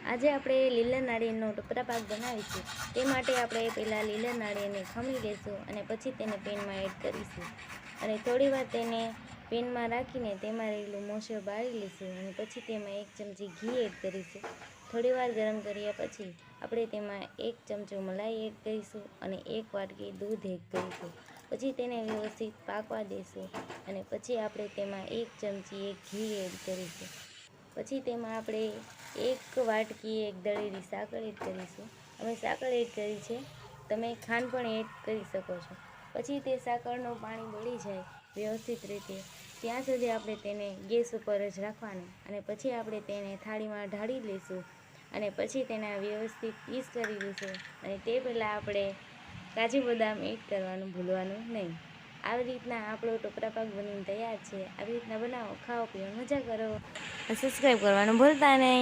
આજે આપણે લીલા નાળિયેરનો ટોપરા પાક બનાવીશું। તે માટે આપણે પહેલાં લીલા નાળિયેરને ખમણી લઈશું અને પછી તેને પેનમાં એડ કરીશું અને થોડીવાર તેને પેનમાં રાખીને તેમાં રહેલું મોસળ બાળી લઈશું અને પછી તેમાં 1 ચમચી ઘી એડ કરીશું। થોડીવાર ગરમ કર્યા પછી આપણે તેમાં 1 ચમચો મલાઈ એડ કરીશું અને 1 વાટકી દૂધ એડ કરીશું। પછી તેને વ્યવસ્થિત પાકવા દઈશું અને પછી આપણે તેમાં 1 ચમચી ઘી એડ કરીશું। પછી તેમાં આપણે 1 વાટકી દળેલી સાકર એડ કરીશું। અમે સાકર એડ કરી છે, તમે ખાંડ પણ એડ કરી શકો છો। પછી તે સાકરનું પાણી બળી જાય વ્યવસ્થિત રીતે ત્યાં સુધી આપણે તેને ગેસ ઉપર જ રાખવાનું અને પછી આપણે તેને થાળીમાં ઢાળી લઈશું અને પછી તેના વ્યવસ્થિત પીસ કરી લઈશું અને તે પહેલાં આપણે કાજુ બદામ એડ કરવાનું ભૂલવાનું નહીં। આવી રીતના આપણો ટોપરા પાક બનીને તૈયાર છે। આવી રીતના બનાવો, ખાઓ, પીઓ, મજા કરો, સબસ્ક્રાઈબ કરવાનું ભૂલતા નહીં।